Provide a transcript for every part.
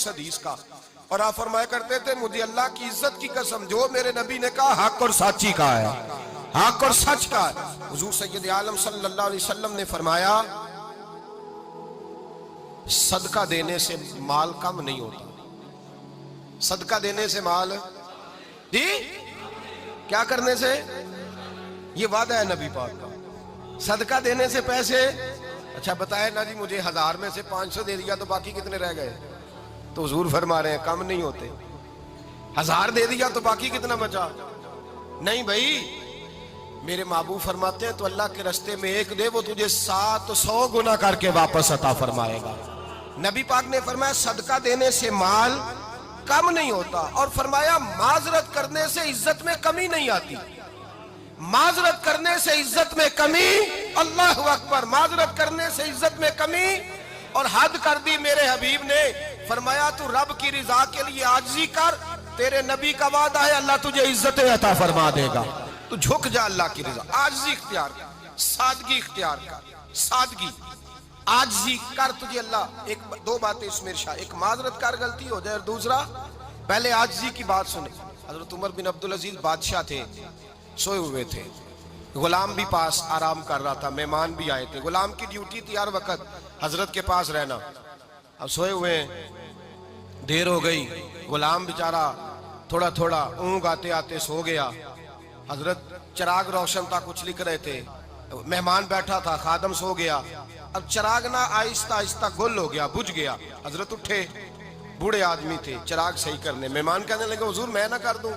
اس حدیث کا، اور آپ فرمایا کرتے تھے مجھے اللہ کی عزت کی قسم جو میرے نبی نے کہا حق اور سچی کا ہے، حق اور سچ کا ہے۔ حضور سید عالم صلی اللہ علیہ وسلم نے فرمایا صدقہ دینے سے مال کم نہیں ہوتا، صدقہ دینے سے مال جی کیا کرنے سے، یہ وعدہ ہے نبی پاک کا، صدقہ دینے سے پیسے، اچھا بتائے نا جی مجھے 1000 میں سے 500 دے دیا تو باقی کتنے رہ گئے؟ تو حضور فرما رہے ہیں کم نہیں ہوتے، 1000 دے دیا تو باقی کتنا بچا؟ نہیں بھائی، میرے محبوب فرماتے ہیں تو اللہ کے رستے میں ایک دے وہ تجھے 700 گنا کر کے واپس عطا فرمائے گا۔ نبی پاک نے فرمایا صدقہ دینے سے مال کم نہیں ہوتا، اور فرمایا معذرت کرنے سے عزت میں کمی نہیں آتی، معذرت کرنے سے عزت میں کمی، اللہ اکبر، معذرت کرنے سے عزت میں کمی، اور حد کر دی میرے حبیب نے، فرمایا تو رب کی رضا کے لیے عاجزی کر، تیرے نبی کا وعدہ ہے اللہ تجھے عزت عطا فرما دے گا، تو جھک جا اللہ کی رضا، عاجزی اختیار کر، سادگی اختیار کر، سادگی عاجزی کر، تجھے اللہ ایک دو باتیں اس میں ارشاد، ایک معذرت کر غلطی ہو جائے، اور دوسرا پہلے عاجزی کی بات سنے۔ حضرت عمر بن عبدالعزیز بادشاہ تھے، سوئے ہوئے تھے، غلام بھی پاس آرام کر رہا تھا، مہمان بھی آئے تھے، غلام کی ڈیوٹی تھی ہر وقت حضرت کے پاس رہنا، اب سوئے ہوئے دیر ہو گئی، غلام بیچارہ تھوڑا تھوڑا اونگ آتے آتے سو گیا، حضرت چراغ روشن تھا کچھ لکھ رہے تھے، مہمان بیٹھا تھا، خادم سو گیا، اب چراغ نہ آہستہ آہستہ گل ہو گیا، بجھ گیا، حضرت اٹھے، بوڑھے آدمی تھے چراغ صحیح کرنے، مہمان کہنے لگے حضور میں نہ کر دوں،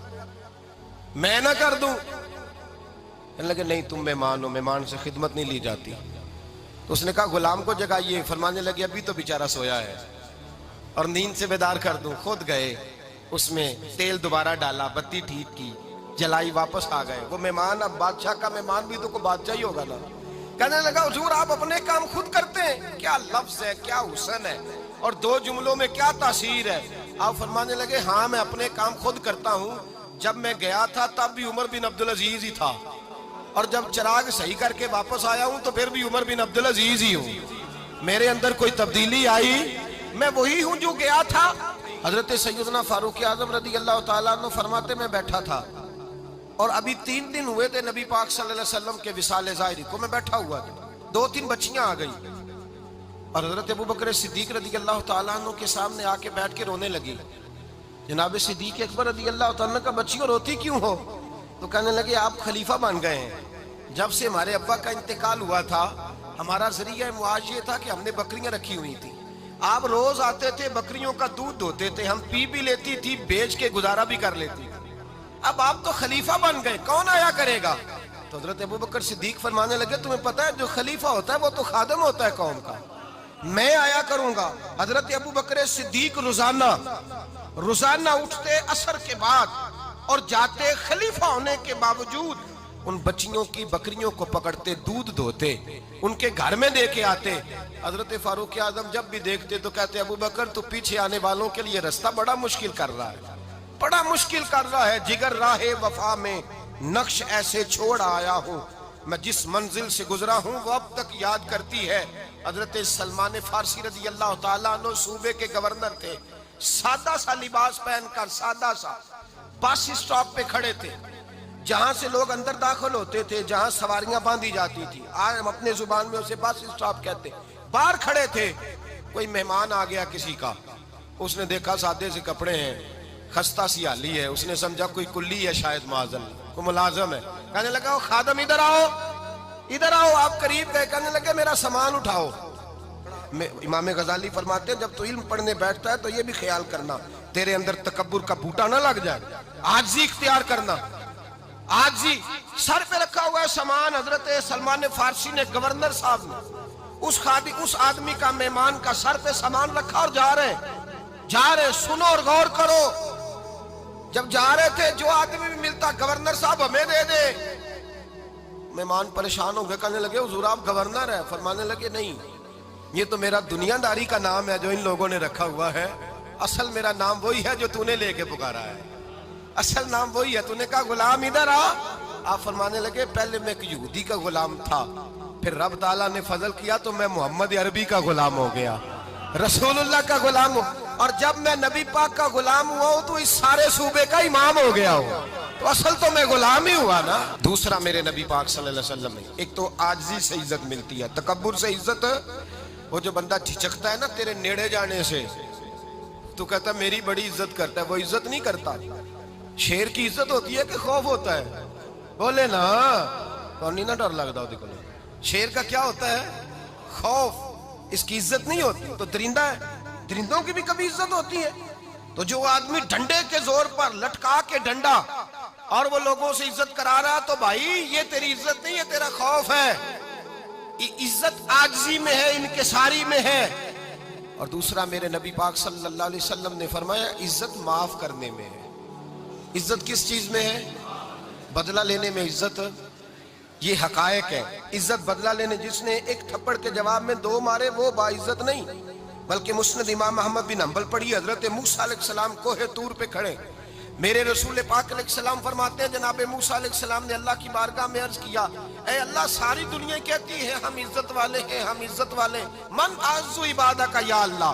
میں نہ کر دوں، کہنے لگے نہیں تم مہمان ہو، مہمان سے خدمت نہیں لی جاتی، تو اس نے کہا غلام کو جگائیے، فرمانے لگے ابھی تو بیچارہ سویا ہے اور نیند سے بیدار کر دوں، خود گئے، اس میں تیل دوبارہ ڈالا، بتی ٹھیک کی، جلائی، واپس آ گئے، وہ مہمان اب بادشاہ کا مہمان بھی تو کوئی بادشاہ ہی ہوگا نا، کہنے لگا حضور آپ اپنے کام خود کرتے ہیں، کیا لفظ ہے، کیا حسن ہے، اور دو جملوں میں کیا تاثیر ہے، آپ فرمانے لگے ہاں میں اپنے کام خود کرتا ہوں، جب میں گیا تھا تب بھی عمر بن عبدالعزیز ہی تھا، اور جب چراغ صحیح کر کے واپس آیا ہوں تو پھر بھی عمر بن عبدالعزیز ہی ہوں، میرے اندر کوئی تبدیلی آئی، میں وہی ہوں جو گیا تھا۔ حضرت سیدنا فاروق اعظم رضی اللہ تعالیٰ عنہ فرماتے میں بیٹھا تھا، اور ابھی 3 دن ہوئے تھے نبی پاک صلی اللہ علیہ وسلم کے وصال ظاہری کو، میں بیٹھا ہوا تھا، 2-3 بچیاں آ گئی، اور حضرت ابوبکر صدیق رضی اللہ تعالیٰ عنہ کے سامنے آ کے بیٹھ کے رونے لگی، جناب صدیق اکبر رضی اللہ تعالیٰ عنہ کا بچیوں روتی کیوں ہو؟ تو کہنے لگے آپ خلیفہ بن گئے ہیں، جب سے ہمارے ابا کا انتقال ہوا تھا ہمارا ذریعہ معاش یہ تھا کہ ہم نے بکریاں رکھی ہوئی تھی، آپ روز آتے تھے بکریوں کا دودھ دھوتے تھے، ہم پی بھی لیتی تھی، بیچ کے گزارا بھی کر لیتی، اب آپ تو خلیفہ بن گئے، کون آیا کرے گا؟ تو حضرت ابوبکر صدیق فرمانے لگے تمہیں پتہ ہے جو خلیفہ ہوتا ہے وہ تو خادم ہوتا ہے قوم کا، میں آیا کروں گا۔ حضرت ابوبکر صدیق روزانہ اٹھتے عصر کے بعد اور جاتے، خلیفہ ہونے کے باوجود ان بچیوں کی بکریوں کو پکڑتے، دودھ دھوتے، ان کے گھر میں دے کے آتے۔ حضرت فاروق اعظم جب بھی دیکھتے تو کہتے ابوبکر تو پیچھے آنے والوں کے لیے رستہ بڑا مشکل کر رہا ہے، بڑا مشکل کر رہا ہے، جگر راہ وفا میں نقش ایسے چھوڑ آیا ہوں، میں جس منزل سے گزرا ہوں وہ اب تک یاد کرتی ہے۔ حضرت سلمان فارسی رضی اللہ تعالیٰ عنہ صوبے کے گورنر تھے، سادہ سا لباس پہن کر، سادہ سا، بس اسٹاپ پہ کھڑے تھے، جہاں سے لوگ اندر داخل ہوتے تھے، جہاں سواریاں باندھی جاتی تھی، آج ہم اپنے زبان میں اسے بس اسٹاپ کہتے، باہر کھڑے تھے، کوئی مہمان آ گیا کسی کا، اس نے دیکھا سادے سے کپڑے ہیں، خستہ سی حالی ہے، اس نے سمجھا کوئی کلی ہے شاید معاذاللہ، کوئی ملازم ہے، کہنے لگا خادم ادھر آؤ، ادھر آؤ، آپ قریب گئے، کہنے لگے میرا سامان اٹھاؤ۔ امام غزالی فرماتے ہیں جب تو علم پڑھنے بیٹھتا ہے تو یہ بھی خیال کرنا تیرے اندر تکبر کا بوٹا نہ لگ جائے، عاجزی اختیار کرنا، عاجزی، سر پہ رکھا ہوا ہے سامان، حضرت سلمان فارسی نے، گورنر صاحب نے، اس آدمی کا، مہمان کا سر پہ سامان رکھا اور جا رہے، سنو اور غور کرو، جب جا رہے تھے جو آدمی بھی ملتا گورنر صاحب ہمیں دے دے، مہمان پریشان ہو گئے، کہنے لگے حضور آپ گورنر ہیں؟ فرمانے لگے نہیں، یہ تو میرا دنیا داری کا نام ہے جو ان لوگوں نے رکھا ہوا ہے، اصل میرا نام وہی ہے جو تو نے لے کے پکارا ہے، اصل نام وہی ہے، تو نے کہا غلام ادھر آ، آپ فرمانے لگے پہلے میں ایک یہودی کا غلام تھا، پھر رب تعالیٰ نے فضل کیا تو میں محمد عربی کا غلام ہو گیا، رسول اللہ کا غلام ہو، اور جب میں نبی پاک کا غلام ہوا ہوں تو اس سارے صوبے کا امام ہو گیا ہوں، تو اصل تو میں غلام ہی ہوا نا۔ دوسرا میرے نبی پاک صلی اللہ علیہ وسلم میں ایک تو عاجزی سے عزت ملتی ہے، تکبر سے عزت، وہ جو بندہ جھجکتا ہے نا تیرے نیڑے جانے سے، تو کہتا ہے میری بڑی عزت کرتا ہے، وہ عزت نہیں کرتا۔ شیر کی عزت ہوتی ہے کہ خوف ہوتا ہے؟ بولے نا، تو نہیں نہ ڈر لگتا ہوتی کو۔ شیر کا کیا ہوتا ہے؟ خوف، اس کی عزت نہیں ہوتی۔ تو درندہ ہے، درندوں کی بھی کبھی عزت ہوتی ہے؟ تو جو آدمی ڈنڈے کے زور پر لٹکا کے ڈنڈا اور وہ لوگوں سے عزت کرا رہا، تو بھائی یہ تیری عزت نہیں ہے، تیرا خوف ہے۔ عزت عاجزی میں ہے، انکساری میں ہے۔ اور دوسرا میرے نبی پاک صلی اللہ علیہ وسلم نے فرمایا عزت معاف کرنے میں ہے۔ عزت کس چیز میں ہے؟ بدلہ لینے میں عزت۔ یہ حقائق ہے، عزت بدلہ لینے، جس نے ایک تھپڑ کے جواب میں 2 مارے وہ باعزت نہیں، بلکہ مسند امام احمد بن حنبل پڑھی، حضرت موسیٰ علیہ السلام کوہ طور پہ کھڑے، میرے رسول پاک علیہ السلام فرماتے ہیں جناب موسیٰ علیہ السلام نے اللہ کی بارگاہ میں عرض کیا، اے اللہ ساری دنیا کہتی ہے ہم عزت والے ہیں، ہم عزت والے، من اعز عبادہ کا یا اللہ،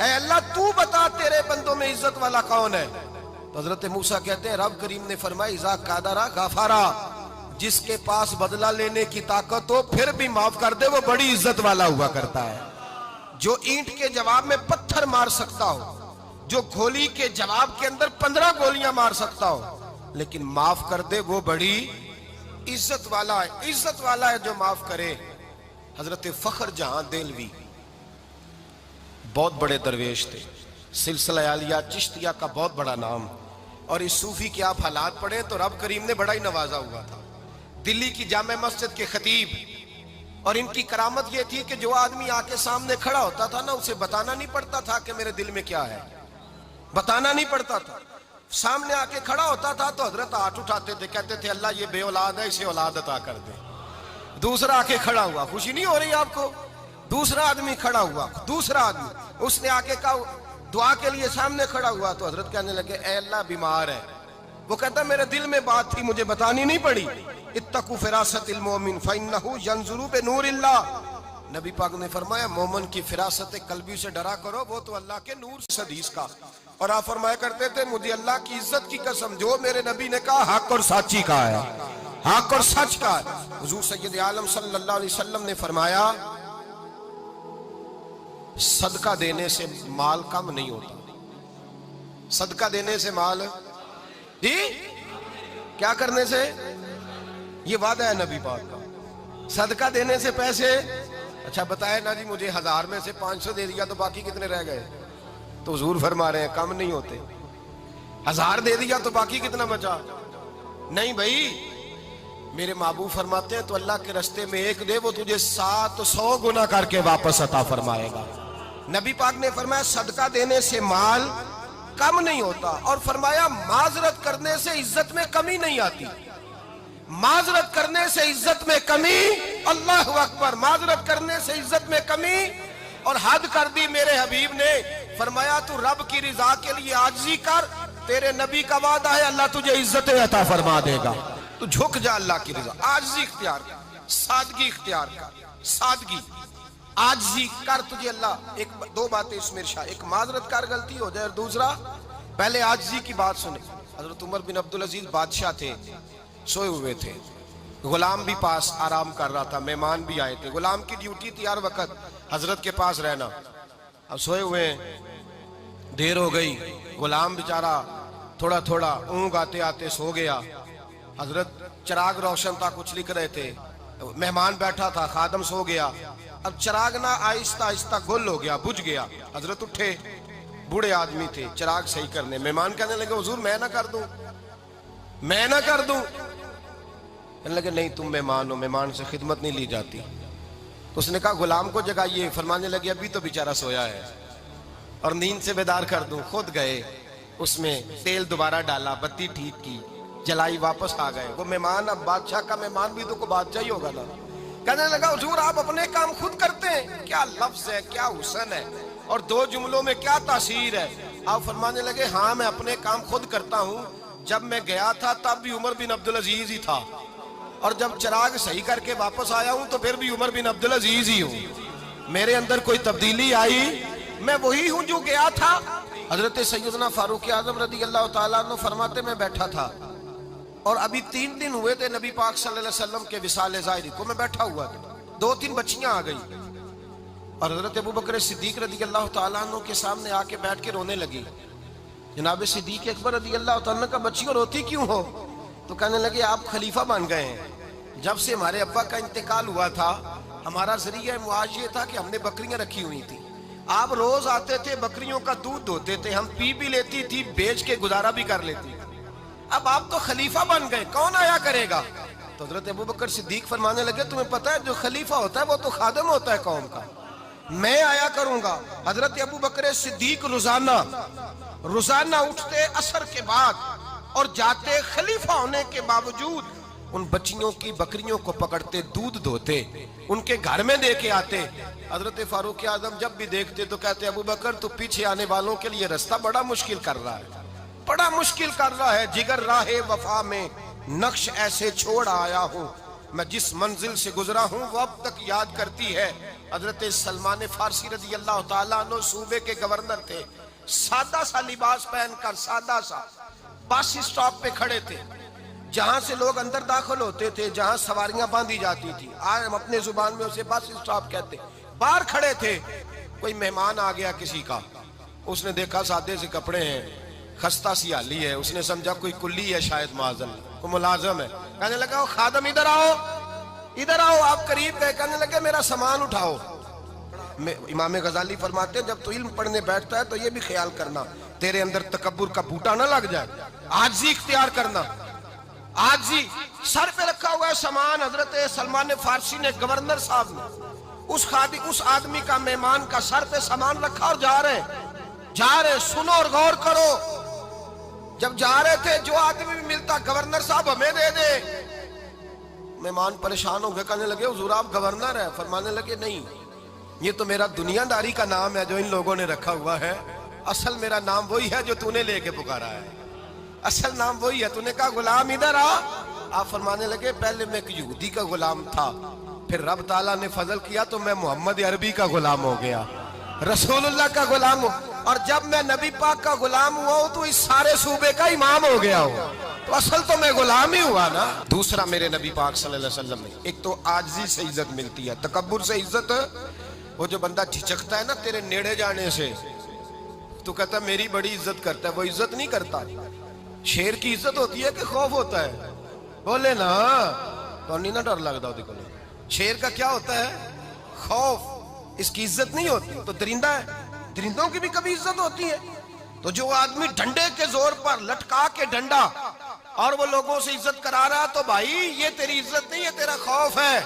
اے اللہ تو بتا تیرے بندوں میں عزت والا کون ہے؟ تو حضرت موسیٰ کہتے ہیں رب کریم نے فرمایا اذا قادرا غفارا، جس کے پاس بدلہ لینے کی طاقت ہو پھر بھی معاف کر دے وہ بڑی عزت والا ہوا کرتا ہے۔ جو اینٹ کے جواب میں پتھر مار سکتا ہو، جو گولی کے جواب کے اندر 15 گولیاں مار سکتا ہو، لیکن معاف کر دے وہ بڑی عزت والا ہے۔ عزت والا ہے جو معاف کرے۔ حضرت فخر جہاں دہلوی بہت بڑے درویش تھے، سلسلہ عالیہ چشتیہ کا بہت بڑا نام، اور اس صوفی کے آپ حالات پڑھیں تو رب کریم نے بڑا ہی نوازا ہوا تھا۔ دلی کی جامع مسجد کے خطیب، اور ان کی کرامت یہ تھی کہ جو آدمی آ کے سامنے کھڑا ہوتا تھا نا اسے بتانا نہیں پڑتا تھا کہ میرے دل میں کیا ہے، بتانا نہیں پڑتا تھا۔ سامنے آ کے کھڑا ہوتا تھا تو حضرت ہاتھ اٹھاتے تھے، کہتے تھے اللہ یہ بے اولاد ہے اسے اولاد عطا کر دے۔ دوسرا آ کے کھڑا ہوا، خوشی نہیں ہو رہی آپ کو؟ دوسرا آدمی کھڑا ہوا، دوسرا آدمی، اس نے آ کے کہا دعا کے لیے سامنے کھڑا ہوا تو حضرت کہنے لگے اے اللہ بیمار ہے، وہ کہتا میرے دل میں بات تھی مجھے بتانی نہیں پڑی، اتقوا فراست المومن فإنہ ینظر بنور اللہ، نبی پاک نے فرمایا مومن کی فراست قلبی سے ڈرا کرو، وہ تو اللہ کے نور سے حدیث کا۔ اور آپ فرمایا کرتے تھے مجھے اللہ کی عزت کی قسم جو میرے نبی نے کہا حق اور سچی کا ہے، حق اور سچ کا ہے۔ حضور سید عالم صلی اللہ علیہ وسلم نے فرمایا صدقہ دینے سے مال کم نہیں ہوتا، صدقہ دینے سے مال جی کیا کرنے سے؟ یہ وعدہ ہے نبی پاک کا، صدقہ دینے سے پیسے، اچھا بتائے نا جی مجھے 1000 میں سے 500 دے دیا تو باقی کتنے رہ گئے؟ تو حضور فرما رہے ہیں کم نہیں ہوتے، 1000 دے دیا تو باقی کتنا بچا؟ نہیں بھائی، میرے محبوب فرماتے ہیں تو اللہ کے رستے میں ایک دے وہ تجھے 700 گنا کر کے واپس عطا فرمائے گا۔ نبی پاک نے فرمایا صدقہ دینے سے مال کم نہیں ہوتا، اور فرمایا معذرت کرنے سے عزت میں کمی نہیں آتی، معذرت کرنے سے عزت میں کمی، اللہ اکبر، معذرت کرنے سے عزت میں کمی، اور حد کر دی میرے حبیب نے، فرمایا تو رب کی رضا کے لیے عاجزی کر، تیرے نبی کا وعدہ ہے اللہ تجھے عزت عطا فرما دے گا، تو جھک جا اللہ کی رضا، عاجزی اختیار کر، سادگی اختیار کر، سادگی عاجزی کر، تجھے اللہ ایک 2 باتیں اس میں ارشاد، ایک معذرت کر غلطی ہو جائے، اور دوسرا پہلے عاجزی کی بات سنے۔ حضرت عمر بن عبدالعزیز بادشاہ تھے، سوئے ہوئے تھے، غلام بھی پاس آرام کر رہا تھا، مہمان بھی آئے تھے، غلام کی ڈیوٹی تھی ہر وقت حضرت کے پاس رہنا، اب سوئے ہوئے دیر ہو گئی، غلام بیچارہ تھوڑا تھوڑا اونگ آتے آتے سو گیا، حضرت چراغ روشن تھا کچھ لکھ رہے تھے، مہمان بیٹھا تھا خادم سو گیا، اب چراغ نہ آہستہ آہستہ گل ہو گیا، بجھ گیا، حضرت اٹھے، بوڑھے آدمی تھے، چراغ صحیح کرنے، مہمان کہنے لگے حضور میں نہ کر دوں، میں نہ کر دوں، کہنے لگے نہیں تم مہمان ہو، مہمان سے خدمت نہیں لی جاتی، اس نے کہا غلام کو جگائیے، فرمانے لگے ابھی تو بیچارہ سویا ہے اور نیند سے بیدار کر دوں، خود گئے، اس میں تیل دوبارہ ڈالا، بتی ٹھیک کی، جلائی، واپس آ گئے، وہ مہمان اب بادشاہ کا مہمان بھی تو کو بادشاہ ہی ہوگا نا، کہنے لگا حضور آپ اپنے کام خود کرتے ہیں، کیا لفظ ہے، کیا حسن ہے، اور 2 جملوں میں کیا تاثیر ہے، آپ فرمانے لگے ہاں میں اپنے کام خود کرتا ہوں، جب میں گیا تھا تب بھی عمر بن عبدالعزیز ہی تھا، اور جب چراغ صحیح کر کے واپس آیا ہوں تو پھر بھی عمر بن عبدالعزیز ہی ہوں، میرے اندر کوئی تبدیلی آئی میں وہی ہوں جو گیا تھا. حضرت سیدنا فاروق اعظم رضی اللہ تعالیٰ عنہ فرماتے میں بیٹھا تھا اور ابھی 3 دن ہوئے تھے نبی پاک صلی اللہ علیہ وسلم کے وصال ظاہری کو. میں بیٹھا ہوا تھا, 2-3 بچیاں آ گئی اور حضرت ابو بکر صدیق رضی اللہ تعالیٰ عنہ کے سامنے آ کے بیٹھ کے رونے لگی. جناب صدیق اکبر رضی اللہ تعالیٰ عنہ کا بچیوں روتی کیوں ہو؟ تو کہنے لگے آپ خلیفہ بن گئے ہیں. جب سے ہمارے ابا کا انتقال ہوا تھا ہمارا ذریعہ معاش یہ تھا کہ ہم نے بکریاں رکھی ہوئی تھی. آپ روز آتے تھے, بکریوں کا دودھ دھوتے تھے, ہم پی بھی لیتی تھی, بیچ کے گزارا بھی کر لیتی. اب آپ تو خلیفہ بن گئے, کون آیا کرے گا؟ تو حضرت ابو بکر صدیق فرمانے لگے تمہیں پتہ ہے جو خلیفہ ہوتا ہے وہ تو خادم ہوتا ہے قوم کا, میں آیا کروں گا. حضرت ابو بکر صدیق روزانہ اٹھتے عصر کے بعد اور جاتے, خلیفہ ہونے کے باوجود ان بچیوں کی بکریوں کو پکڑتے, دودھ دھوتے, ان کے گھر میں دے کے آتے. حضرت فاروق اعظم جب بھی دیکھتے تو کہتے ابو بکر تو پیچھے آنے والوں کے لیے رستہ بڑا مشکل کر رہا ہے, بڑا مشکل کر رہا ہے. جگر راہ وفا میں نقش ایسے چھوڑ آیا ہوں, میں جس منزل سے گزرا ہوں وہ اب تک یاد کرتی ہے. حضرت سلمان فارسی رضی اللہ تعالیٰ عنہ صوبے کے گورنر تھے, سادہ سا لباس پہن کر سادہ سا بس اسٹاپ پہ کھڑے تھے, جہاں سے لوگ اندر داخل ہوتے تھے, جہاں سواریاں باندھی جاتی تھی, آج ہم اپنے زبان میں اسے بس اسٹاپ کہتے. باہر کھڑے تھے, کوئی مہمان آ گیا کسی کا, اس نے دیکھا سادے سے کپڑے ہیں, خستہ سی حالی ہے, اس نے سمجھا کوئی کلی ہے شاید معاذ اللہ, کوئی ملازم ہے. کہنے لگا خادم ادھر آؤ, ادھر آؤ. آپ قریب گئے, کہنے لگے میرا سامان اٹھاؤ. امام غزالی فرماتے ہیں جب تو علم پڑھنے بیٹھتا ہے تو یہ بھی خیال کرنا تیرے اندر تکبر کا بوٹا نہ لگ جائے, عاجزی اختیار کرنا. عاجزی سر پہ رکھا ہوا ہے سامان. حضرت سلمان فارسی نے, گورنر صاحب نے, اس آدمی کا, مہمان کا سر پہ سامان رکھا اور جا رہے. سنو اور غور کرو, جب جا رہے تھے جو آدمی بھی ملتا گورنر صاحب ہمیں دے دے. مہمان پریشان ہو گئے, کہنے لگے حضور آپ گورنر ہیں؟ فرمانے لگے نہیں, یہ تو میرا دنیا داری کا نام ہے جو ان لوگوں نے رکھا ہوا ہے, اصل میرا نام وہی ہے جو تو نے لے کے پکارا ہے, اصل نام وہی ہے. تو نے کہا غلام ادھر آ. آپ فرمانے لگے پہلے میں ایک یہودی کا غلام تھا, پھر رب تعالیٰ نے فضل کیا تو میں محمد عربی کا غلام ہو گیا, رسول اللہ کا غلام ہوں, اور جب میں نبی پاک کا غلام ہوا ہوں تو اس سارے صوبے کا امام ہو گیا ہوں, تو اصل تو میں غلام ہی ہوا نا. دوسرا میرے نبی پاک صلی اللہ علیہ وسلم نے, ایک تو عاجزی سے عزت ملتی ہے, تکبر سے عزت. وہ جو بندہ جھجکتا ہے نا تیرے نیڑے جانے سے, تو کہتا ہے میری بڑی عزت کرتا ہے, وہ عزت نہیں کرتا. شیر کی عزت ہوتی ہے کہ خوف ہوتا ہے؟ بولے نا, تو نہیں نہ ڈر لگتا ہوتی کو. شیر کا کیا ہوتا ہے؟ خوف, اس کی عزت نہیں ہوتی. تو درندہ ہے, درندوں کی بھی کبھی عزت ہوتی ہے. تو جو آدمی ڈنڈے کے زور پر لٹکا کے ڈنڈا اور وہ لوگوں سے عزت کرا رہا, تو بھائی یہ تیری عزت نہیں ہے, تیرا خوف ہے.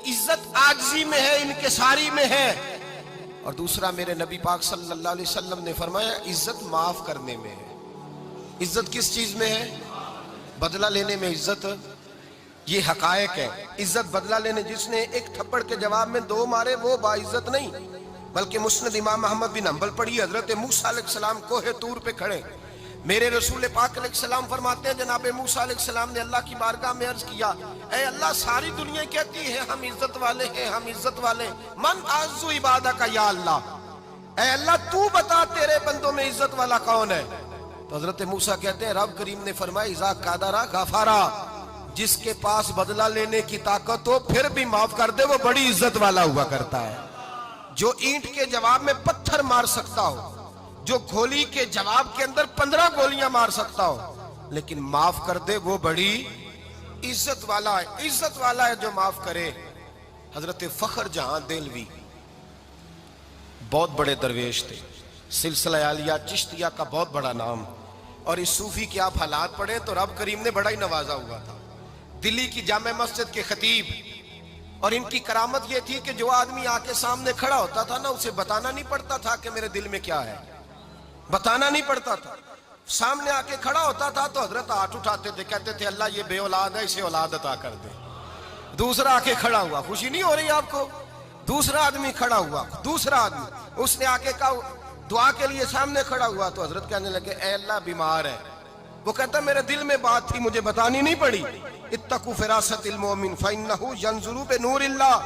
عزت عاجزی میں ہے, انکساری میں ہے. اور دوسرا میرے نبی پاک صلی اللہ علیہ وسلم نے فرمایا عزت معاف کرنے میں ہے. عزت کس چیز میں ہے؟ بدلہ لینے میں عزت. یہ حقائق ہے. عزت بدلہ لینے, جس نے ایک تھپڑ کے جواب میں 2 مارے وہ باعزت نہیں, بلکہ مسند امام احمد بن حنبل پڑھی. حضرت موسیٰ علیہ السلام کوہ طور پہ کھڑے, میرے رسول پاک علیہ السلام فرماتے ہیں جناب موسیٰ علیہ السلام نے اللہ کی بارگاہ میں عرض کیا, اے اللہ ساری دنیا کہتی ہے ہم عزت والے ہیں, ہم عزت والے, من اعز عبادہ کا یا اللہ, اے اللہ تو بتا تیرے بندوں میں عزت والا کون ہے؟ تو حضرت موسیٰ کہتے ہیں رب کریم نے فرمایا اذا قادرا غفارا, جس کے پاس بدلہ لینے کی طاقت ہو پھر بھی معاف کر دے وہ بڑی عزت والا ہوا کرتا ہے. جو اینٹ کے جواب میں پتھر مار سکتا ہو, جو گولی کے جواب کے اندر 15 گولیاں مار سکتا ہو, لیکن معاف کر دے وہ بڑی عزت والا ہے. عزت والا ہے جو معاف کرے. حضرت فخر جہاں دہلوی بہت بڑے درویش تھے, سلسلہ عالیہ چشتیہ کا بہت بڑا نام, اور اس صوفی کے آپ حالات پڑھیں تو رب کریم نے بڑا ہی نوازا ہوا تھا. دلی کی جامع مسجد کے خطیب, اور ان کی کرامت یہ تھی کہ جو آدمی آ کے سامنے کھڑا ہوتا تھا نا اسے بتانا نہیں پڑتا تھا کہ میرے دل میں کیا ہے, بتانا نہیں پڑتا تھا. سامنے آ کے کھڑا ہوتا تھا تو حضرت ہاتھ اٹھاتے تھے, کہتے تھے اللہ یہ بے اولاد ہے اسے اولاد عطا کر دے. دوسرا آ کے کھڑا ہوا, خوشی نہیں ہو رہی آپ کو؟ دوسرا آدمی کھڑا ہوا, دوسرا آدمی, اس نے آ کے کہا دعا کے لیے سامنے کھڑا ہوا, تو حضرت کہنے لگے اے اللہ بیمار ہے. وہ کہتا میرے دل میں بات تھی مجھے بتانی نہیں پڑی. اتقوا فراست المؤمن فإنه ينظر بنور اللہ,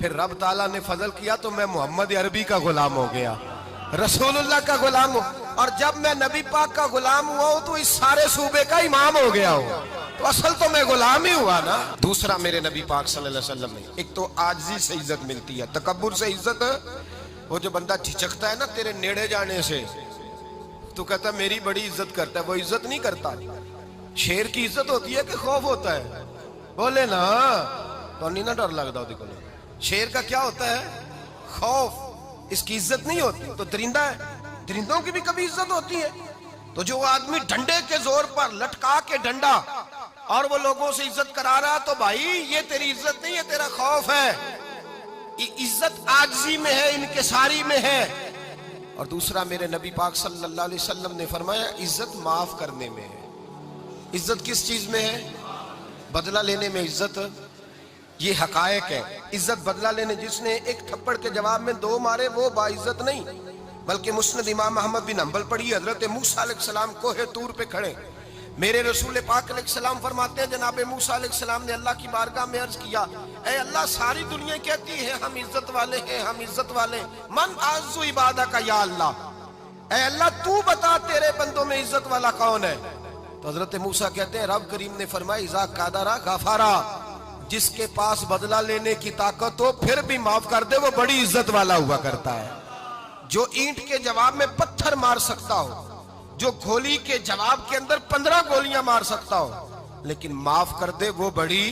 پھر رب تعالیٰ نے فضل کیا تو میں محمد عربی کا غلام ہو گیا، رسول اللہ کا غلام ہوں، اور جب میں نبی پاک کا غلام ہوا ہوں تو اس سارے صوبے کا امام ہو گیا ہوں، تو اصل تو میں غلام ہی ہوا نا۔ دوسرا میرے نبی پاک صلی اللہ علیہ وسلم نے ایک تو عاجزی سے عزت ملتی ہے، تکبر سے عزت، وہ جو بندہ جھجکتا ہے نا تیرے نیڑے جانے سے، تو کہتا ہے میری بڑی عزت کرتا ہے، وہ عزت نہیں کرتا۔ شیر کی عزت ہوتی ہے کہ خوف ہوتا ہے؟ بولے نا، تو نہیں نہ ڈر لگتا دیکھو، شیر کا کیا ہوتا ہے؟ خوف، اس کی عزت نہیں ہوتی۔ تو درندہ ہے، درندوں کی بھی کبھی عزت ہوتی ہے؟ تو جو آدمی ڈنڈے کے زور پر لٹکا کے ڈنڈا اور وہ لوگوں سے عزت کرا رہا، تو بھائی یہ تیری عزت نہیں ہے، تیرا خوف ہے۔ عزت عاجزی میں ہے، انکساری میں ہے۔ اور دوسرا میرے نبی پاک صلی اللہ علیہ وسلم نے فرمایا عزت معاف کرنے میں ہے۔ عزت کس چیز میں ہے؟ بدلہ لینے میں عزت، یہ حقائق ہے۔ عزت بدلہ لینے، جس نے ایک تھپڑ کے جواب میں 2 مارے وہ باعزت نہیں، بلکہ مسند امام احمد بن حنبل پڑھی، حضرت موسیٰ علیہ السلام کوہ طور پہ کھڑے، میرے رسول پاک علیہ السلام فرماتے ہیں جناب موسیٰ علیہ السلام نے اللہ کی بارگاہ میں عرض کیا، اے اللہ ساری دنیا کہتی ہے ہم عزت والے ہیں، ہم عزت والے، من اعز عبادک یا اللہ، اے اللہ تو بتا تیرے بندوں میں عزت والا کون ہے؟ تو حضرت موسیٰ کہتے ہیں رب کریم نے فرمایا اذا قادر غفارا، جس کے پاس بدلہ لینے کی طاقت ہو پھر بھی معاف کر دے وہ بڑی عزت والا ہوا کرتا ہے۔ جو اینٹ کے جواب میں پتھر مار سکتا ہو، جو گولی کے جواب کے اندر 15 گولیاں مار سکتا ہو، لیکن معاف کر دے وہ بڑی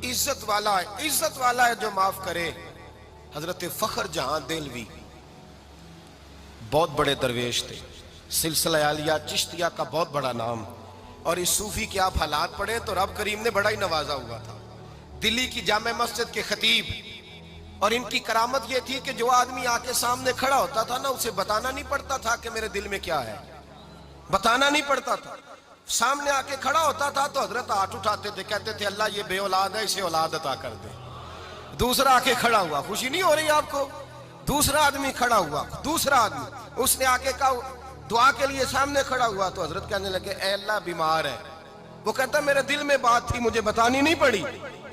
عزت والا ہے۔ عزت والا ہے جو معاف کرے۔ حضرت فخر جہاں دہلوی بہت بڑے درویش تھے، سلسلہ عالیہ چشتیہ کا بہت بڑا نام، اور اس صوفی کے آپ حالات پڑھیں تو رب کریم نے بڑا ہی نوازا ہوا تھا۔ دلی کی جامع مسجد کے خطیب، اور ان کی کرامت یہ تھی کہ جو آدمی آ کے سامنے کھڑا ہوتا تھا نا اسے بتانا نہیں پڑتا تھا کہ میرے دل میں کیا ہے، بتانا نہیں پڑتا تھا۔ سامنے آ کے کھڑا ہوتا تھا تو حضرت ہاتھ اٹھاتے تھے، کہتے تھے اللہ یہ بے اولاد ہے اسے اولاد عطا کر دے۔ دوسرا آ کے کھڑا ہوا، خوشی نہیں ہو رہی آپ کو؟ دوسرا آدمی کھڑا ہوا، دوسرا آدمی، اس نے آ کے کہا دعا کے لیے سامنے کھڑا ہوا تو حضرت کہنے لگے اے اللہ بیمار ہے، وہ کہتا میرے دل میں بات تھی مجھے بتانی نہیں پڑی،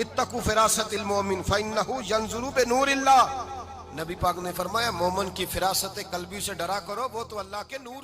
اتقوا فراست المومن فإنہ ینظر بنور اللہ، نبی پاک نے فرمایا مومن کی فراست قلبی سے ڈرا کرو، وہ تو اللہ کے نور